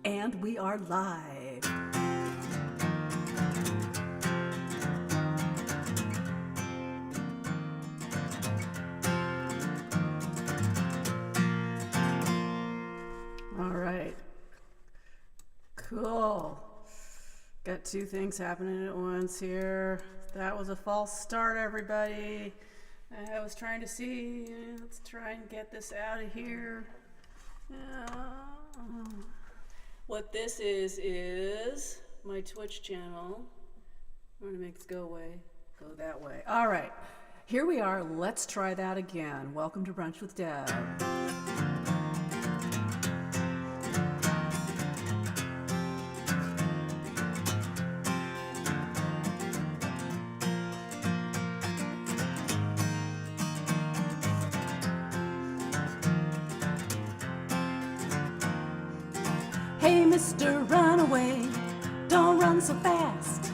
And we are live. All right. Cool. Got two things happening at once here. That was a false start, everybody. I was trying to see. Let's try and get this out of here. What this is my Twitch channel. I'm going to make this go away. Go that way. All right. Here we are. Let's try that again. Welcome to Brunch with Deb. Hey, Mr. Runaway, don't run so fast.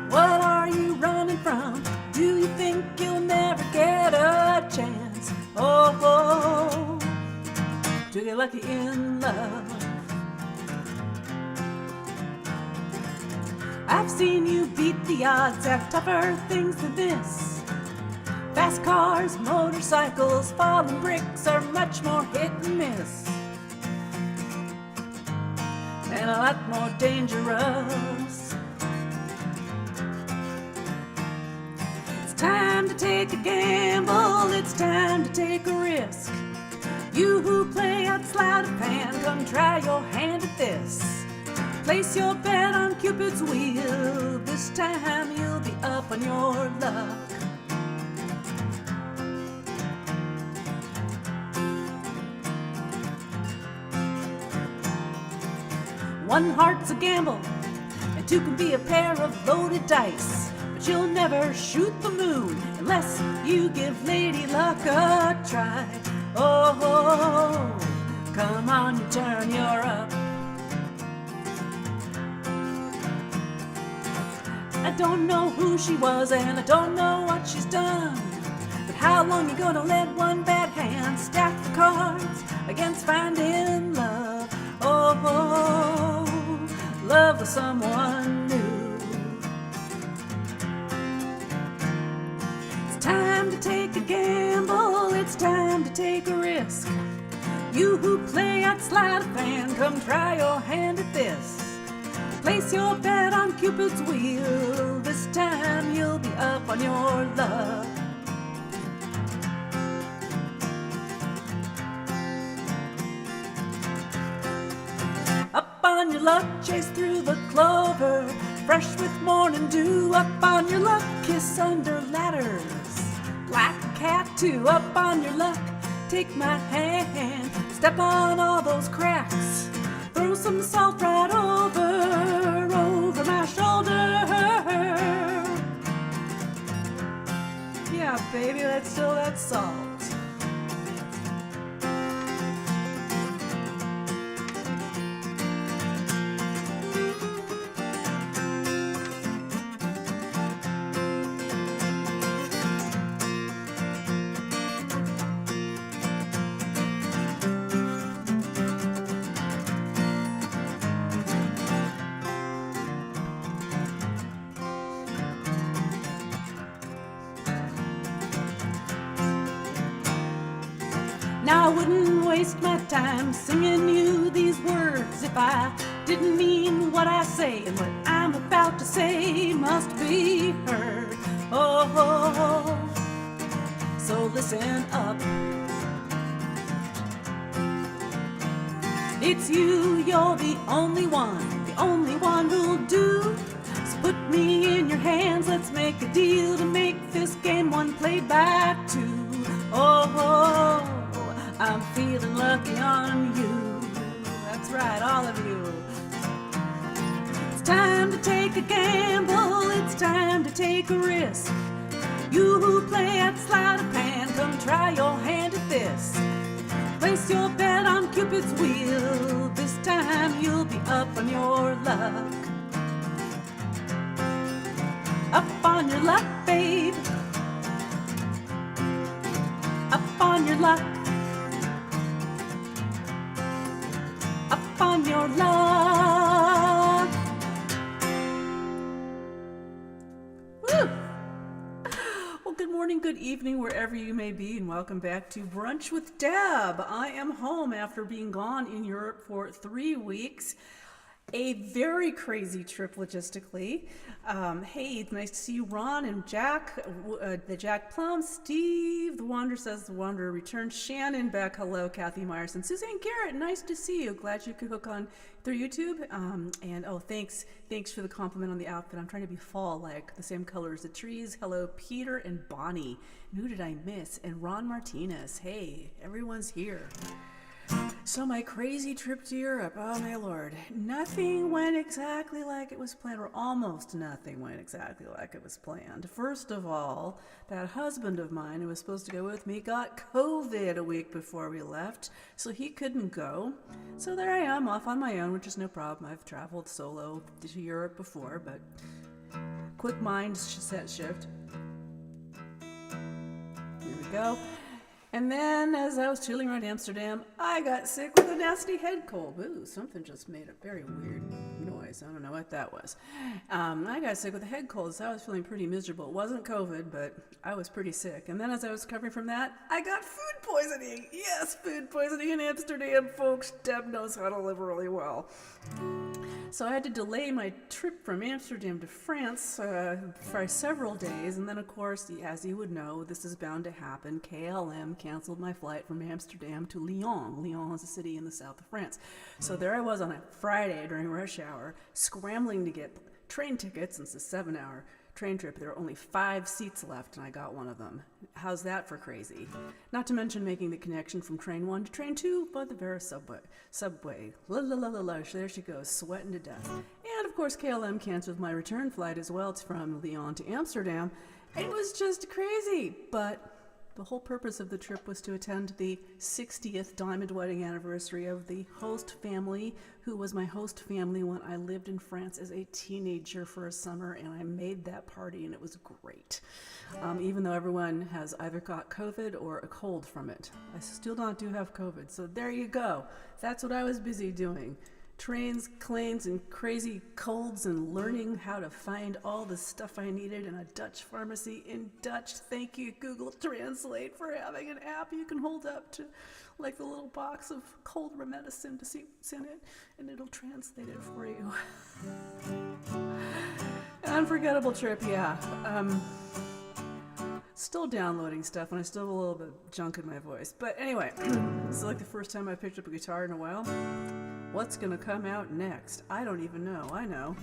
What are you running from? Do you think you'll never get a chance? Oh, to get lucky in love. I've seen you beat the odds, have tougher things than this. Fast cars, motorcycles, falling bricks are much more hit and miss. And a lot more dangerous. It's time to take a gamble, it's time to take a risk. You who play out sleight of hand, come try your hand at this. Place your bet on Cupid's wheel, this time you'll be up on your luck. One heart's a gamble, and two can be a pair of loaded dice. But you'll never shoot the moon unless you give Lady Luck a try. Oh, come on, you turn, you're up. I don't know who she was, and I don't know what she's done. But how long you gonna let one bad hand stack the cards against finding love? Oh, love with someone new. It's time to take a gamble, it's time to take a risk. You who play out sleight of hand, come try your hand at this. Place your bet on Cupid's wheel, this time you'll be up on your luck. Up on your luck, chase through the clover, fresh with morning dew. Up on your luck, kiss under ladders, black cat too. Up on your luck, take my hand, step on all those cracks, throw some salt right over my shoulder. Yeah, baby, let's throw that salt. Now I wouldn't waste my time singing you these words if I didn't mean what I say, and what I'm about to say must be heard. Oh, so listen up. It's you, you're the only one who'll do. So put me in your hands, let's make a deal to make this game one played by two. Oh, I'm feeling lucky on you. That's right, all of you. It's time to take a gamble, it's time to take a risk. You who play at sleight of hand, come try your hand at this. Place your bet on Cupid's wheel, this time you'll be up on your luck. Up on your luck, babe. Up on your luck. Up on on your luck. Woo! Well, good morning, good evening, wherever you may be, and welcome back to Brunch with Deb. I am home after being gone in Europe for 3 weeks. A very crazy trip logistically. Hey, it's nice to see you, Ron and Jack, the Jack Plum, Steve, the Wanderer says the Wanderer returned, Shannon back, hello, Kathy Myerson, Suzanne Garrett, nice to see you. Glad you could hook on through YouTube. And oh, thanks for the compliment on the outfit. I'm trying to be fall-like, the same color as the trees. Hello, Peter and Bonnie. And who did I miss? And Ron Martinez. Hey, everyone's here. So my crazy trip to Europe, oh my lord, nothing went exactly like it was planned, or almost nothing went exactly like it was planned. First of all, that husband of mine who was supposed to go with me got COVID a week before we left, so he couldn't go. So there I am, off on my own, which is no problem. I've traveled solo to Europe before, but quick mind set shift. Here we go. And then, as I was chilling around Amsterdam, I got sick with a nasty head cold. Ooh, something just made a very weird noise. I don't know what that was. I got sick with a head cold, so I was feeling pretty miserable. It wasn't COVID, but I was pretty sick. And then as I was recovering from that, I got food poisoning. Yes, food poisoning in Amsterdam, folks. Deb knows how to live really well. So I had to delay my trip from Amsterdam to France for several days, and then of course, as you would know, this is bound to happen. KLM canceled my flight from Amsterdam to Lyon. Lyon is a city in the south of France. So there I was on a Friday during rush hour, scrambling to get train tickets, since it's a 7-hour train trip. There were only 5 seats left, and I got one of them. How's that for crazy? Not to mention making the connection from train 1 to train 2 by the Vera subway. La la la la la. There she goes, sweating to death. And of course, KLM canceled my return flight as well. It's from Lyon to Amsterdam. It was just crazy, but the whole purpose of the trip was to attend the 60th diamond wedding anniversary of the host family, who was my host family when I lived in France as a teenager for a summer, and I made that party, and it was great. Even though everyone has either got COVID or a cold from it. I still do have COVID, so there you go. That's what I was busy doing. Trains, planes, and crazy colds, and learning how to find all the stuff I needed in a Dutch pharmacy in Dutch. Thank you, Google Translate, for having an app you can hold up to, like the little box of cold medicine to see what's in it, and it'll translate it for you. Unforgettable trip, yeah. Still downloading stuff, and I still have a little bit of junk in my voice. But anyway, this is like the first time I picked up a guitar in a while. What's gonna come out next? I don't even know. I know.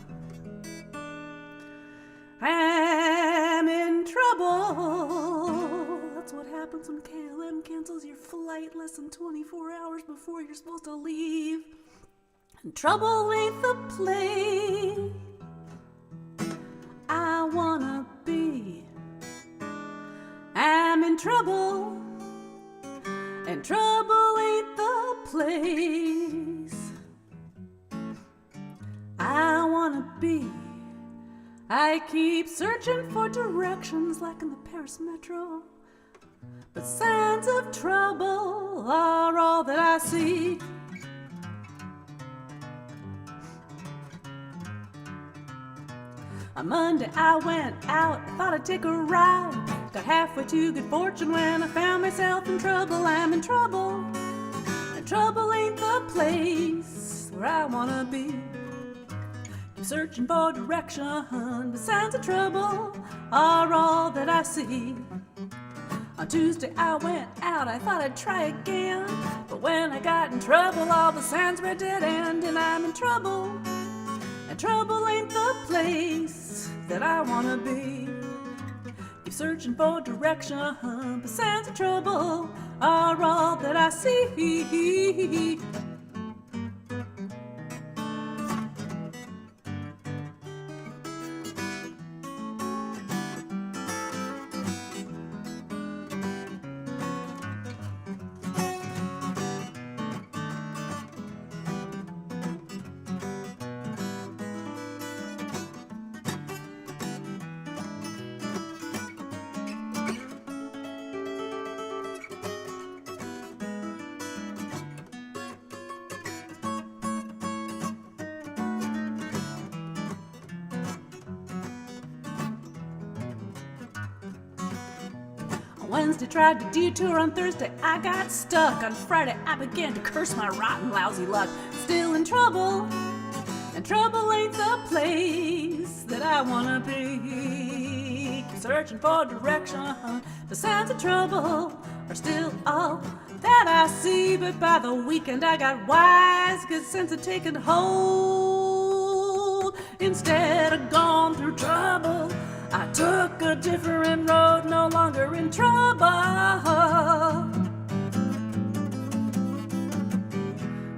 I'm in trouble. That's what happens when KLM cancels your flight less than 24 hours before you're supposed to leave. And trouble ain't the place I wanna be. I'm in trouble, and trouble ain't the place I wanna be. I keep searching for directions like in the Paris metro, but signs of trouble are all that I see. On Monday I went out, thought I'd take a ride. Got halfway to good fortune when I found myself in trouble. I'm in trouble, and trouble ain't the place where I wanna be. Keep searching for direction, but signs of trouble are all that I see. On Tuesday I went out, I thought I'd try again, but when I got in trouble, all the signs were dead end. And I'm in trouble, and trouble ain't the place that I wanna be. Keep searching for direction, but signs of trouble are all that I see. Wednesday tried to detour, on Thursday I got stuck. On Friday I began to curse my rotten, lousy luck. Still in trouble, and trouble ain't the place that I wanna be. Searching for direction, the signs of trouble are still all that I see. But by the weekend I got wise, good sense of taking hold. Instead of gone through trouble, I took a different road, no longer in trouble.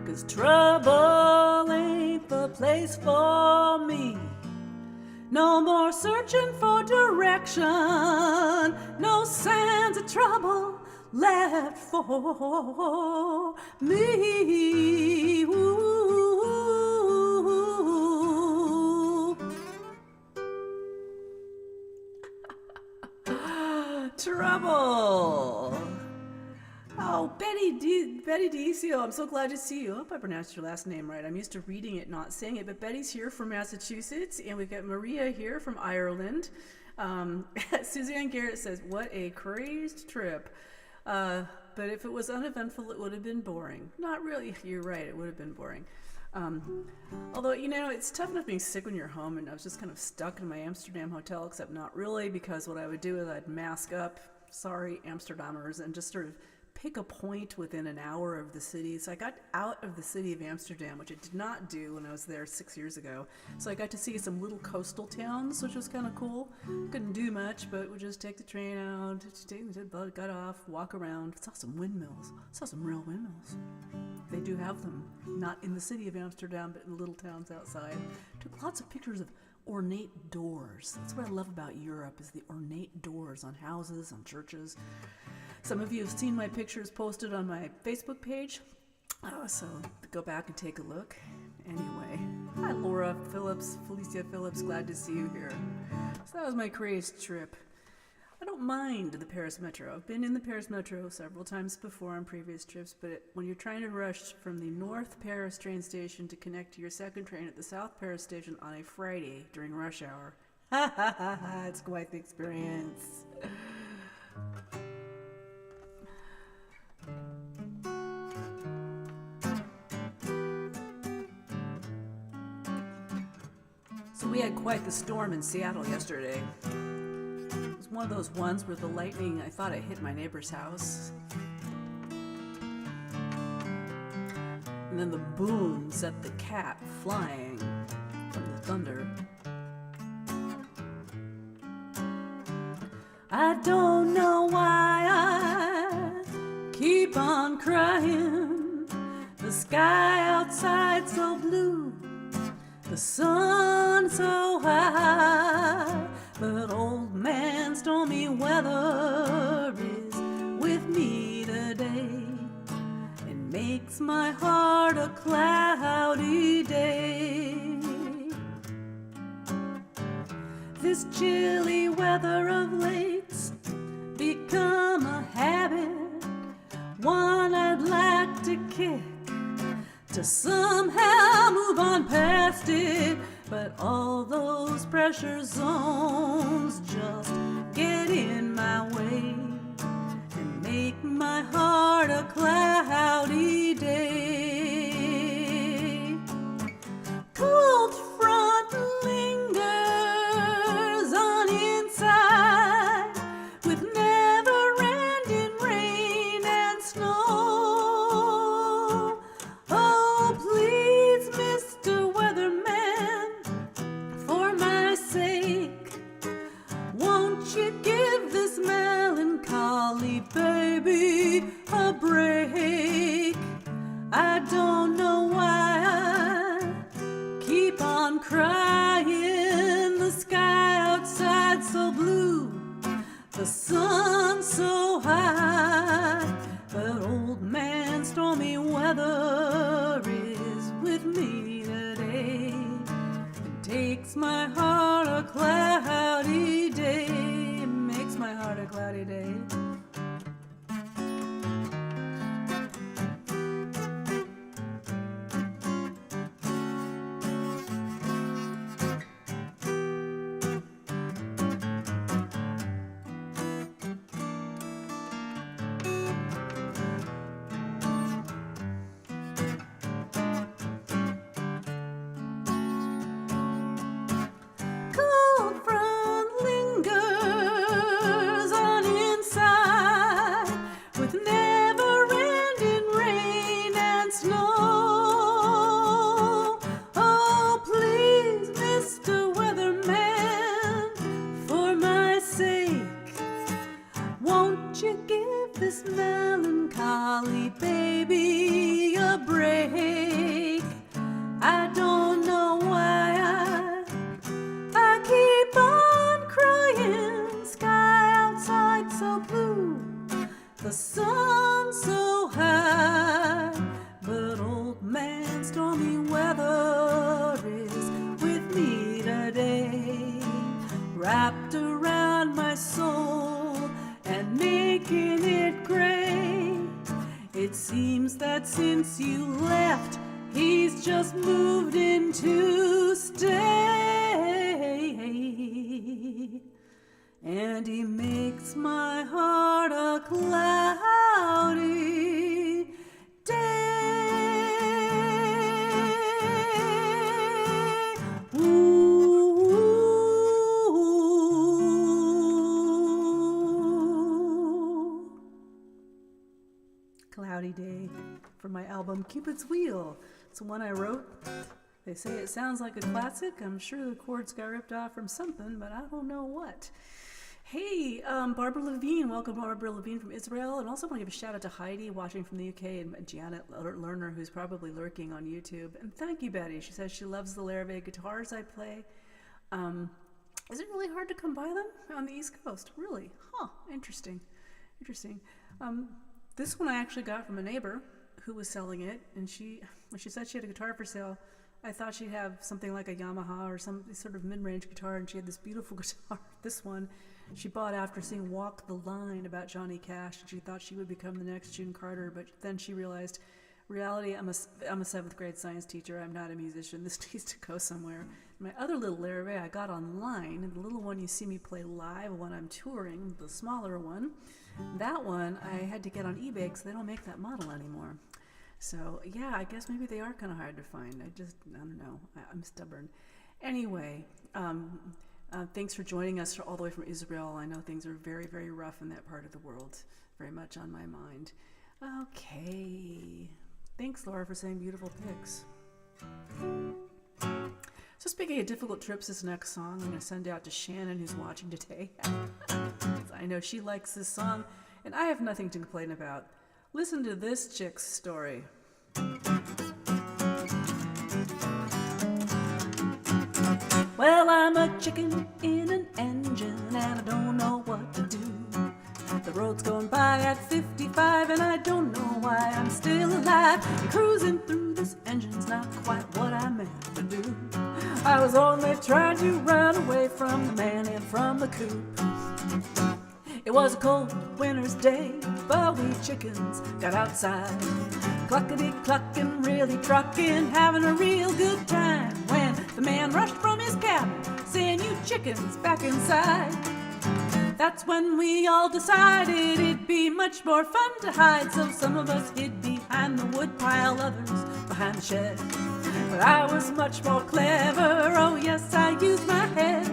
'Cause trouble ain't the place for me. No more searching for direction, no signs of trouble left for me. Ooh. Trouble. Oh, Betty Decio, I'm so glad to see you. I hope I pronounced your last name right. I'm used to reading it, not saying it. But Betty's here from Massachusetts, and we've got Maria here from Ireland. Suzanne Garrett says, what a crazed trip. But if it was uneventful, it would have been boring. Not really. You're right. It would have been boring. Although, you know, it's tough enough being sick when you're home, and I was just kind of stuck in my Amsterdam hotel, except not really, because what I would do is I'd mask up, sorry, Amsterdammers, and just sort of pick a point within an hour of the city. So I got out of the city of Amsterdam, which I did not do when I was there 6 years ago. So I got to see some little coastal towns, which was kind of cool. Couldn't do much, but would just take the train out, got off, walk around. Saw some windmills. Saw some real windmills. They do have them, not in the city of Amsterdam, but in little towns outside. Took lots of pictures of ornate doors. That's what I love about Europe, is the ornate doors on houses, on churches. Some of you have seen my pictures posted on my Facebook page, so go back and take a look. Anyway, hi Laura Phillips, Felicia Phillips, glad to see you here. So that was my crazed trip. I don't mind the Paris Metro. I've been in the Paris Metro several times before on previous trips, but when you're trying to rush from the North Paris train station to connect to your second train at the South Paris station on a Friday during rush hour, it's quite the experience. So we had quite the storm in Seattle yesterday. It was one of those ones where the lightning, I thought it hit my neighbor's house. And then the boom set the cat flying from the thunder. I don't know why I keep on crying. The sky outside so blue, the sun so high, but old man stormy weather is with me today. It makes my heart a cloudy day. This chilly weather of late's become a habit, one I'd like to kick, to somehow move on past it. But all those pressure zones just get in my way and make my heart a cloudy day. Cold front lingers on inside with never-ending rain and snow. Oh, please, Mr. Weatherman, for my sake, won't you give this melancholy baby a break? I don't know why I keep on crying. The sky outside so blue, the sun so high, but old man stormy weather is with me today. It takes my heart a cloudy day. It makes my heart a cloudy day. left. He's just moved in to stay. And he makes my heart a cloudy day. Ooh. Cloudy Day from my album Cupid's Wheel. It's the one I wrote. They say it sounds like a classic. I'm sure the chords got ripped off from something, but I don't know what. Hey, Barbara Levine. Welcome, Barbara Levine from Israel. And also want to give a shout out to Heidi watching from the UK and Janet Lerner, who's probably lurking on YouTube. And thank you, Betty. She says she loves the Larrivee guitars I play. Is it really hard to come by them on the East Coast? Really? Huh. Interesting. This one I actually got from a neighbor who was selling it, and when she said she had a guitar for sale, I thought she'd have something like a Yamaha or some sort of mid-range guitar, and she had this beautiful guitar. This one she bought after seeing Walk the Line about Johnny Cash, and she thought she would become the next June Carter, but then she realized, reality, I'm a 7th grade science teacher, I'm not a musician, this needs to go somewhere. My other little Larrivee I got online, and the little one you see me play live when I'm touring, the smaller one, that one I had to get on eBay because they don't make that model anymore. So yeah, I guess maybe they are kind of hard to find. I don't know. I'm stubborn. Anyway, thanks for joining us all the way from Israel. I know things are very, very rough in that part of the world. Very much on my mind. Okay. Thanks, Laura, for saying beautiful pics. So speaking of difficult trips, this next song I'm going to send out to Shannon, who's watching today. I know she likes this song, and I have nothing to complain about. Listen to this chick's story. Well, I'm a chicken in an engine, and I don't know what to do. The road's going by at 55, and I don't know why I'm still alive. And cruising through this engine's not quite what I meant to do. I was only trying to run away from the man and from the coop. It was a cold winter's day, but we chickens got outside, cluckety-clucking, really trucking, having a real good time, when the man rushed from his cabin, saying, "You chickens, back inside." That's when we all decided it'd be much more fun to hide, so some of us hid behind the woodpile, others behind the shed. But I was much more clever, oh yes, I used my head.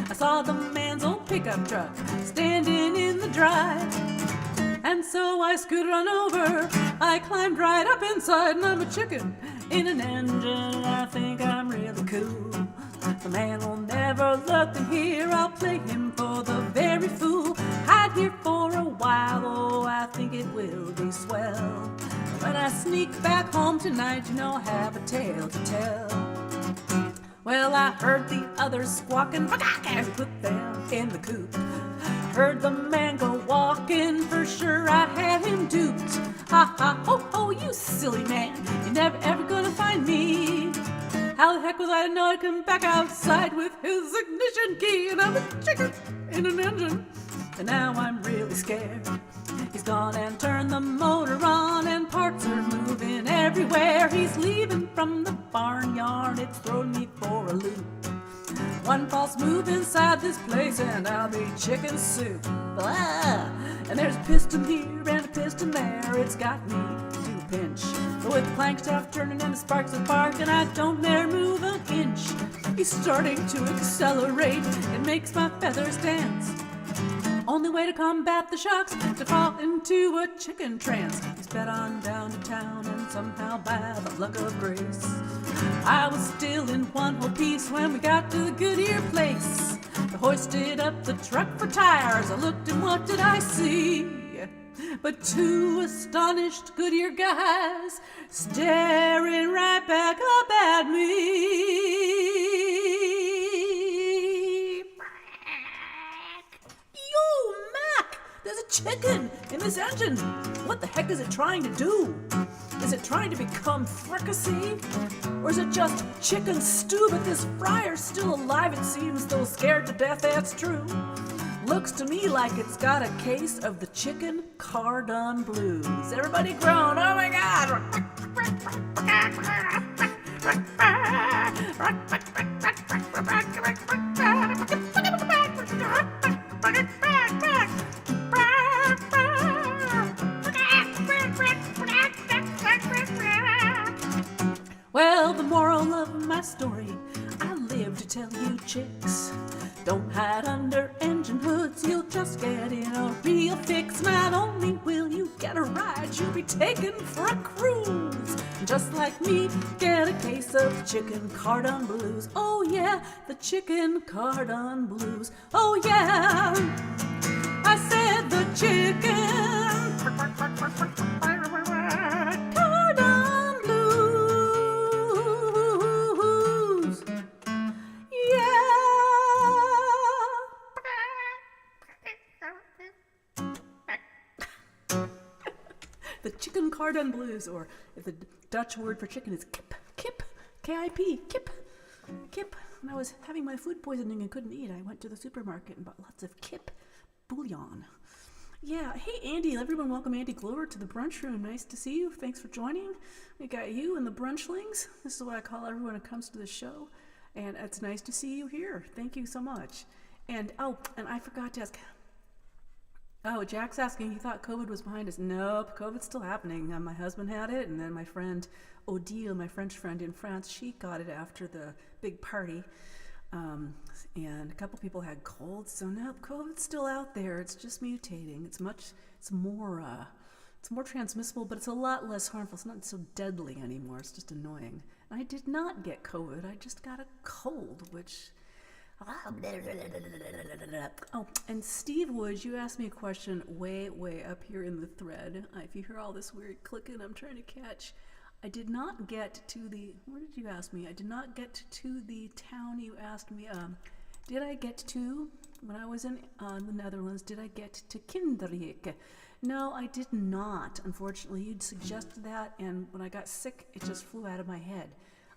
I saw the man's old pickup truck standing in the drive, and so I scooted on over. I climbed right up inside, and I'm a chicken in an engine. I think I'm really cool. The man will never look, and here I'll play him for the very fool. Hide here for a while, oh, I think it will be swell. When I sneak back home tonight, you know I have a tale to tell. Well, I heard the others squawking as he put them in the coop. I heard the man go walking, for sure I had him duped. Ha ha, ho ho, you silly man, you're never ever gonna find me. How the heck was I to know I'd come back outside with his ignition key? And I'm a chicken in an engine, and now I'm really scared. He's gone and turned the motor on, and parts are moving everywhere. He's leaving from the barnyard, it's thrown me for a loop. One false move inside this place, and I'll be chicken soup. Blah! And there's a piston here and a piston there, it's got me to a pinch. But with the crankshaft turning and the sparks of spark, and I don't dare move an inch. He's starting to accelerate, it makes my feathers dance. Only way to combat the shocks, to fall into a chicken trance. He sped on down to town, and somehow by the luck of grace, I was still in one whole piece when we got to the Goodyear place. I hoisted up the truck for tires, I looked and what did I see? But two astonished Goodyear guys staring right back up at me. Yo, Mac! There's a chicken in this engine! What the heck is it trying to do? Is it trying to become fricassee? Or is it just chicken stew, but this fryer's still alive, it seems, though scared to death, that's true. Looks to me like it's got a case of the chicken cardon blues. Everybody groan, oh my God! Well, the moral of my story, I live to tell you chicks. Don't hide under engine hoods, you'll just get in a real fix. Not only will you get a ride, you'll be taken for a cruise. Just like me, get a case of chicken cardon blues. Oh yeah, the chicken cardon blues. Oh yeah, I said the chicken cardon blues. Yeah. The chicken cardon blues, or if the Dutch word for chicken is kip, K-I-P, kip. When I was having my food poisoning and couldn't eat, I went to the supermarket and bought lots of kip bouillon. Yeah, hey Andy, everyone welcome Andy Glover to the brunch room. Nice to see you. Thanks for joining. We got you and the Brunchlings. This is what I call everyone who comes to the show. And it's nice to see you here. Thank you so much. And and I forgot to ask. Oh, Jack's asking, he thought COVID was behind us. Nope, COVID's still happening. My husband had it, and then my friend Odile, my French friend in France, she got it after the big party. And a couple people had colds, so nope, COVID's still out there. It's just mutating. It's more transmissible, but it's a lot less harmful. It's not so deadly anymore. It's just annoying. I did not get COVID. I just got a cold, which... Oh, and Steve Woods, you asked me a question way up here in the thread. If you hear all this weird clicking, I'm trying to catch. I did not get to the... Where did you ask me? I did not get to the town you asked me. Did I get to, when I was in the Netherlands, did I get to Kinderijk? No, I did not. Unfortunately, you'd suggested that, and when I got sick, it just flew out of my head.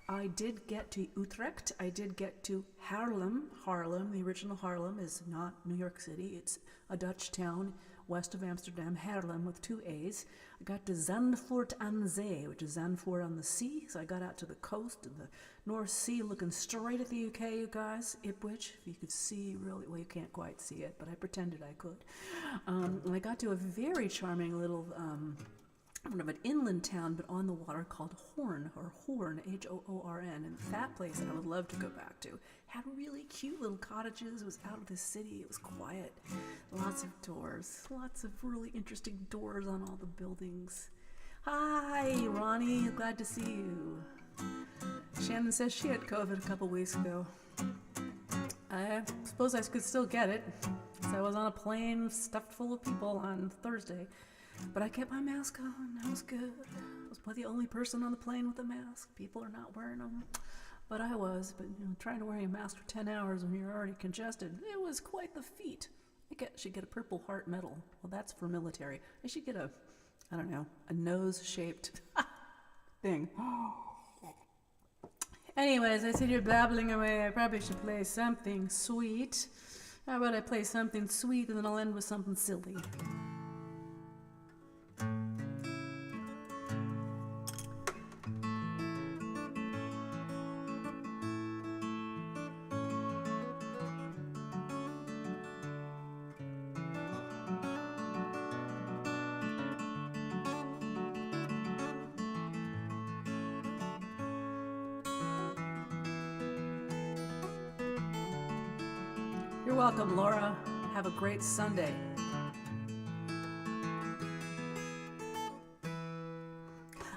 I did get to Utrecht. I did get to Haarlem. Haarlem, the original Haarlem, is not New York City. It's a Dutch town west of Amsterdam, Haarlem with 2 A's. I got to Zandvoort aan Zee, which is Zandvoort on the sea. So I got out to the coast of the North Sea, looking straight at the UK, you guys. Ipswich, if you could see really, well, you can't quite see it, but I pretended I could. And I got to a very charming little... of an inland town, but on the water, called Hoorn, H-O-O-R-N, and that place I would love to go back to. Had really cute little cottages. It was out of the city. It was quiet. Lots of doors. Lots of really interesting doors on all the buildings. Hi, Ronnie. Glad to see you. Shannon says she had COVID a couple weeks ago. I suppose I could still get it, because I was on a plane stuffed full of people on Thursday. But I kept my mask on. That was good. I was probably the only person on the plane with a mask. People are not wearing them. But I was. But trying to wear a mask for 10 hours when you're already congested, it was quite the feat. I should get a Purple Heart medal. Well, that's for military. I should get a nose-shaped thing. Anyways, I sit here babbling away. I probably should play something sweet. How about I play something sweet and then I'll end with something silly. You're welcome, Laura. Have a great Sunday.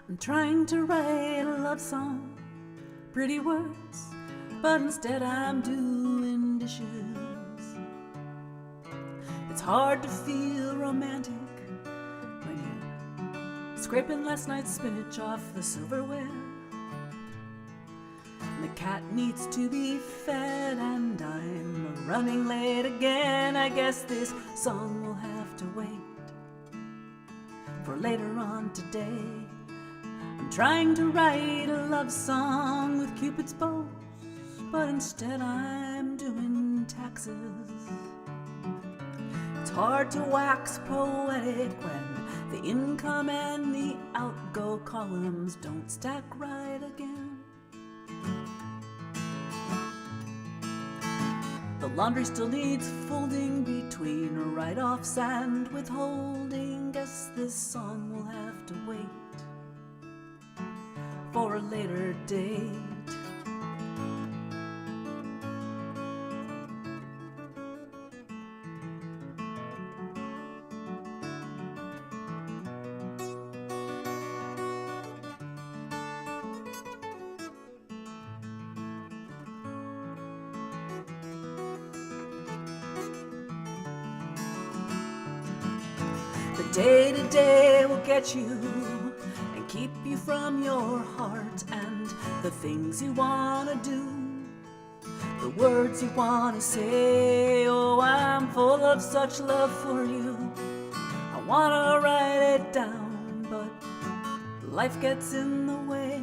I'm trying to write a love song, pretty words, but instead I'm doing dishes. It's hard to feel romantic when you're scraping last night's spinach off the silverware. The cat needs to be fed and I'm running late again. I guess this song will have to wait for later on today. I'm trying to write a love song with Cupid's bow, but instead I'm doing taxes. It's hard to wax poetic when the income and the outgo columns don't stack right again. The laundry still needs folding between write-offs and withholding. Guess this song will have to wait for a later date. The day-to-day will get you and keep you from your heart and the things you want to do, the words you want to say. Oh, I'm full of such love for you. I want to write it down, but life gets in the way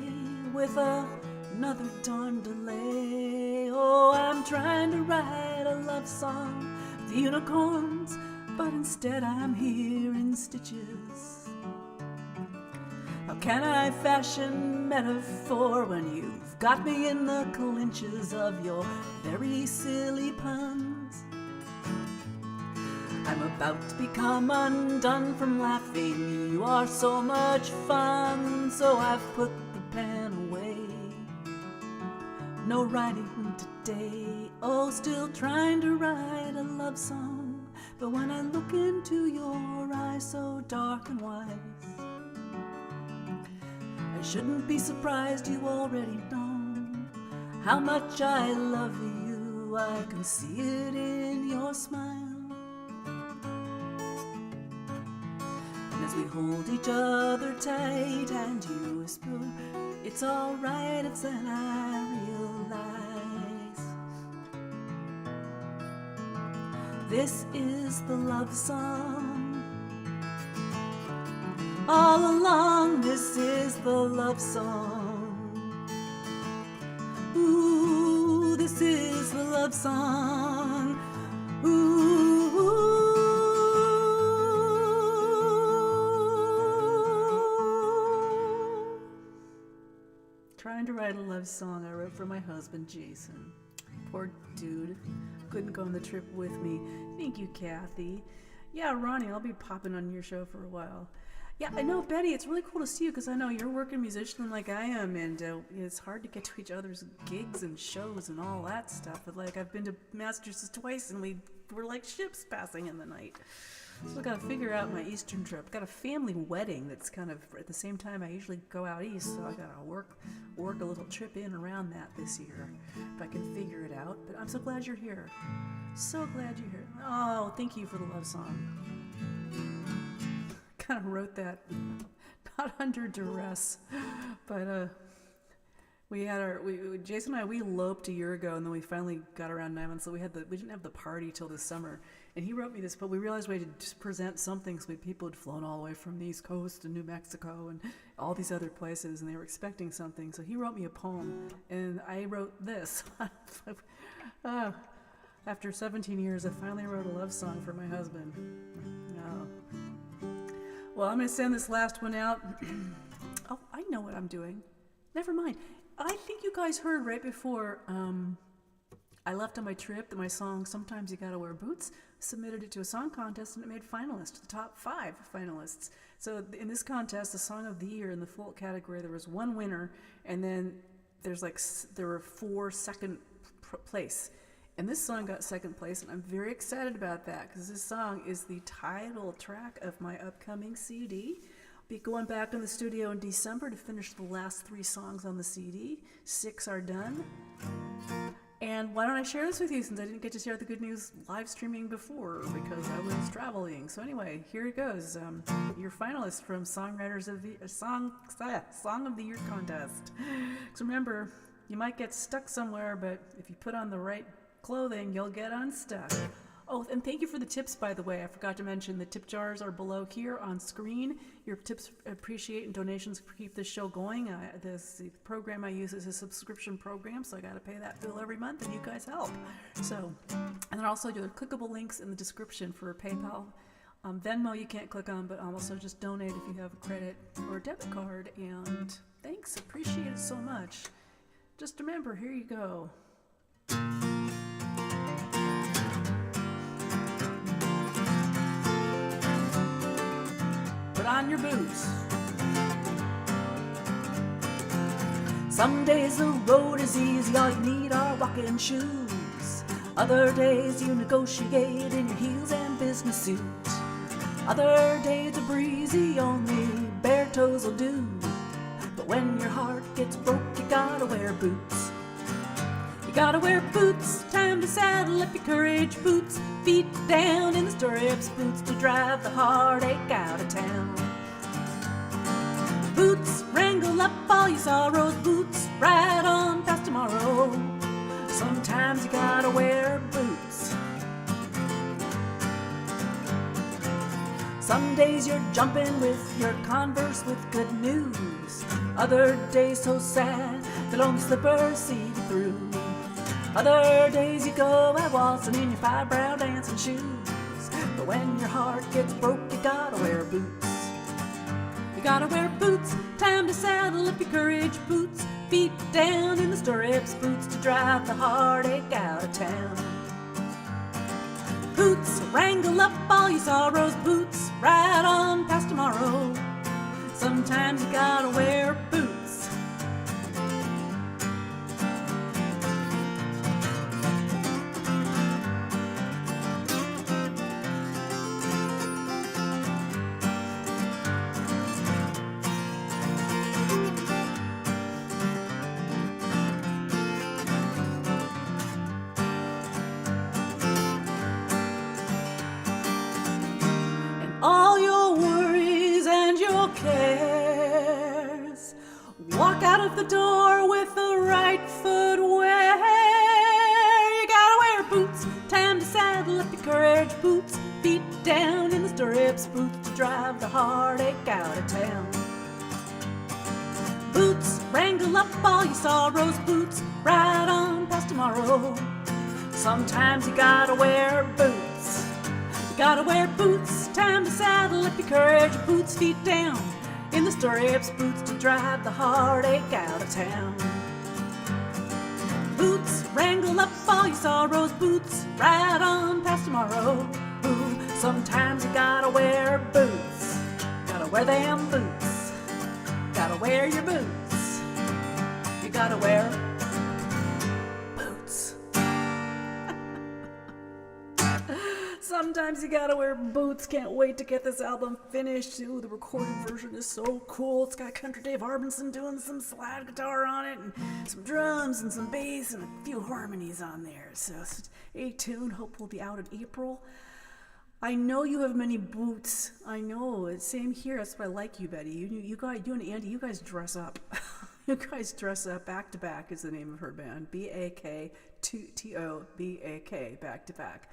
with another darn delay. Oh, I'm trying to write a love song with unicorns, but instead I'm here in stitches. How can I fashion metaphor when you've got me in the clinches of your very silly puns? I'm about to become undone from laughing. You are so much fun, so I've put the pen away. No writing today. Oh, still trying to write a love song. But when I look into your eyes so dark and wise, I shouldn't be surprised you already know how much I love you. I can see it in your smile. And as we hold each other tight and you whisper, it's alright, it's then I realize this is the love song. All along, this is the love song. Ooh, this is the love song. Ooh. Trying to write a love song I wrote for my husband, Jason. Poor dude. Couldn't go on the trip with me. Thank you, Kathy. Yeah, Ronnie, I'll be popping on your show for a while. Yeah, I know, Betty, it's really cool to see you because I know you're a working musician like I am, and it's hard to get to each other's gigs and shows and all that stuff. But like, I've been to Massachusetts twice, and we were like ships passing in the night. So I got to figure out my Eastern trip. Got a family wedding that's kind of at the same time I usually go out east, so I got to work a little trip in around that this year, if I can figure it out. But I'm so glad you're here. So glad you're here. Oh, thank you for the love song. Kind of wrote that not under duress, but Jason and I, we eloped a year ago, and then we finally got around 9 months. So we didn't have the party till this summer, and he wrote me this, but we realized we had to present something. So people had flown all the way from the East Coast to New Mexico and all these other places, and they were expecting something. So he wrote me a poem, and I wrote this. After 17 years, I finally wrote a love song for my husband. Oh. Well, I'm going to send this last one out. Oh, I know what I'm doing. Never mind. I think you guys heard right before I left on my trip that my song, Sometimes You Gotta Wear Boots, submitted it to a song contest, and it made finalists, the top 5 finalists. So in this contest, the Song of the Year in the folk category, there was one winner, and then there were 4 second place. And this song got second place, and I'm very excited about that because this song is the title track of my upcoming CD. I'll be going back in the studio in December to finish the last 3 songs on the CD. 6 are done. And why don't I share this with you since I didn't get to share the good news live streaming before because I was traveling. So anyway, here it goes. Your finalists from Songwriters of the Song of the Year contest. Because remember, you might get stuck somewhere, but if you put on the right clothing, you'll get unstuck. Oh, and thank you for the tips, by the way. I forgot to mention the tip jars are below here on screen. Your tips appreciate and donations keep this show going. The program I use is a subscription program, so I got to pay that bill every month, and you guys help. So, and then also there are clickable links in the description for PayPal. Venmo you can't click on, but also just donate if you have a credit or a debit card. And thanks, appreciate it so much. Just remember, here you go. Put on your boots. Some days the road is easy, all you need are walking shoes. Other days you negotiate in your heels and business suit. Other days are breezy, only bare toes will do. But when your heart gets broke, you gotta wear boots. You gotta wear boots, time to saddle up your courage boots. Feet down in the stirrups, boots to drive the heartache out of town. Boots, wrangle up all your sorrows, boots, ride on past tomorrow. Sometimes you gotta wear boots. Some days you're jumping with your Converse with good news. Other days so sad that only slippers see you through. Other days you go out waltzing in your five-brow dancing shoes. But when your heart gets broke, you gotta wear boots. You gotta wear boots, time to saddle up your courage boots. Feet down in the stirrups, boots to drive the heartache out of town. Boots, wrangle up all your sorrows, boots, ride on past tomorrow. Sometimes you gotta wear boots. All your worries and your cares, walk out of the door with the right footwear. You gotta wear boots, time to saddle up your courage boots. Feet down in the stirrups, boots to drive the heartache out of town. Boots, wrangle up all your sorrows, boots, ride on past tomorrow. Sometimes you gotta wear boots. You gotta wear boots, time to saddle up your courage boots. Feet down in the stirrups, boots to drive the heartache out of town. Boots, wrangle up all your sorrows, boots, ride on past tomorrow. Ooh, sometimes you gotta wear boots. Gotta wear them boots. Gotta wear your boots. You gotta wear boots. Sometimes you gotta wear boots. Can't wait to get this album finished. Ooh, the recorded version is so cool. It's got Country Dave Harbinson doing some slide guitar on it, and some drums and some bass and a few harmonies on there. So stay tuned. Hope we'll be out in April. I know you have many boots. I know. It's same here. That's why I like you, Betty. You guys, you and Andy, you guys dress up. You guys dress up. Back to Back is the name of her band. BAACKKKK. Back to Back.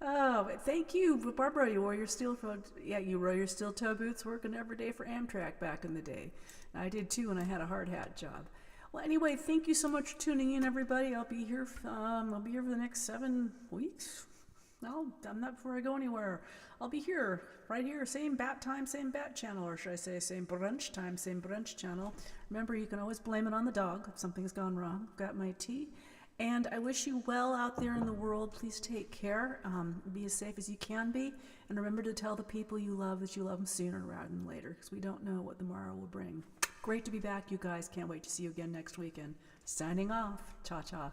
Oh, thank you, Barbara. You wore your steel toe boots working every day for Amtrak back in the day. I did too when I had a hard hat job. Well, anyway, thank you so much for tuning in, everybody. I'll be here for the next 7 weeks. No, I'm not before I go anywhere. I'll be here, right here, same bat time, same bat channel, or should I say same brunch time, same brunch channel. Remember, you can always blame it on the dog if something's gone wrong. Got my tea. And I wish you well out there in the world. Please take care. Be as safe as you can be. And remember to tell the people you love that you love them sooner rather than later, because we don't know what tomorrow will bring. Great to be back, you guys. Can't wait to see you again next weekend. Signing off. Cha-cha.